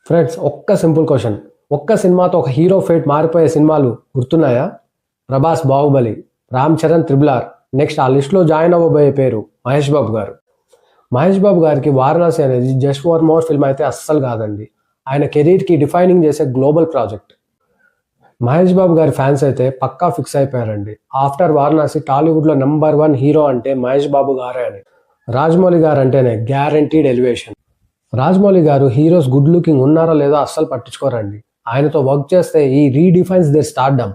Friends, ఒక్క simple question. ఒక్క సినిమాతో ఒక హీరో ఫేట్ మారిపోయే సినిమాలు గుర్తున్నాయా? Prabhas Baahubali, Ram Charan triple R. Next ఆ లిస్ట్లో జాయిన్ అవ్వబోయే పేరు మహేష్ బాబు గారు. మహేష్ బాబు గారికి వారణాసి అనేది జస్ట్ ఫర్ మోర్ ఫిల్మ్ అయితే అస్సలు కాదండి. ఆయన కెరీర్కి డిఫైనింగ్ చేసే గ్లోబల్ ప్రాజెక్ట్. మహేష్ బాబు గారి ఫ్యాన్స్ అయితే పక్కా ఫిక్స్ అయిపోయారండి. ఆఫ్టర్ వారణాసి టాలీవుడ్లో నెంబర్ 1 హీరో అంటే మహేష్ బాబు గారే అని. రాజమౌళి గారు అంటేనే గ్యారంటీడ్ ఎలివేషన్. రాజమౌళి గారు హీరోస్ గుడ్ లుకింగ్ ఉన్నారో లేదో అస్సలు పట్టించుకోరండి. ఆయనతో వర్క్ చేస్తే ఈ రీడిఫైన్స్ దేర్ స్టార్డమ్.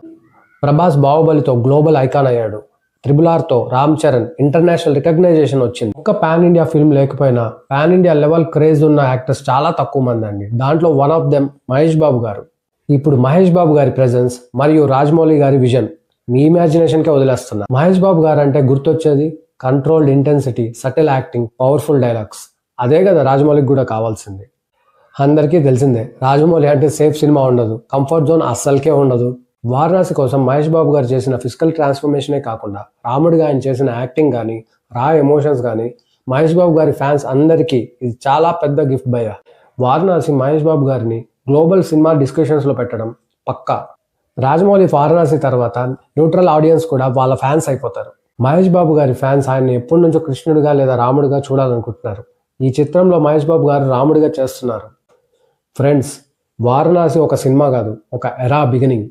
ప్రభాస్ బాహుబలితో గ్లోబల్ ఐకాన్ అయ్యాడు. త్రిబుల్ ఆర్తో రామ్ చరణ్ ఇంటర్నేషనల్ రికగ్నైజేషన్ వచ్చింది. ఒక్క పాన్ ఇండియా ఫిల్మ్ లేకపోయినా పాన్ ఇండియా లెవెల్ క్రేజ్ ఉన్న యాక్టర్స్ చాలా తక్కువ మంది అండి. దాంట్లో one of them Mahesh Babu garu. ఇప్పుడు మహేష్ బాబు గారి ప్రెజెన్స్ మరియు రాజమౌళి గారి విజన్ మీ ఇమాజినేషన్కే వదిలేస్తున్నా. మహేష్ బాబు గారు అంటే గుర్తొచ్చేది controlled intensity, subtle acting, powerful dialogues. అదే కదా రాజమౌళికి కూడా కావాల్సింది. అందరికీ తెలిసిందే, రాజమౌళి అంటే సేఫ్ సినిమా ఉండదు, కంఫర్ట్ జోన్ అస్సలకే ఉండదు. వారణాసి కోసం మహేష్ బాబు గారు చేసిన ఫిజికల్ ట్రాన్స్ఫర్మేషనే కాకుండా రాముడిగా ఆయన చేసిన యాక్టింగ్ కానీ, రా ఎమోషన్స్ కానీ మహేష్ బాబు గారి ఫ్యాన్స్ అందరికీ ఇది చాలా పెద్ద గిఫ్ట్ భయ్య. వారణాసి మహేష్ బాబు గారిని గ్లోబల్ సినిమా డిస్కషన్స్లో పెట్టడం పక్కా. రాజమౌళి వారణాసి తర్వాత న్యూట్రల్ ఆడియన్స్ కూడా వాళ్ళ ఫ్యాన్స్ అయిపోతారు. మహేష్ బాబు గారి ఫ్యాన్స్ ఆయన్ని ఎప్పటి నుంచో కృష్ణుడిగా లేదా రాముడిగా చూడాలనుకుంటున్నారు. ఈ చిత్రంలో మహేష్ బాబు గారు రాముడిగా చేస్తున్నారు. ఫ్రెండ్స్, వారణాసి ఒక సినిమా కాదు, ఒక ఎరా బిగినింగ్.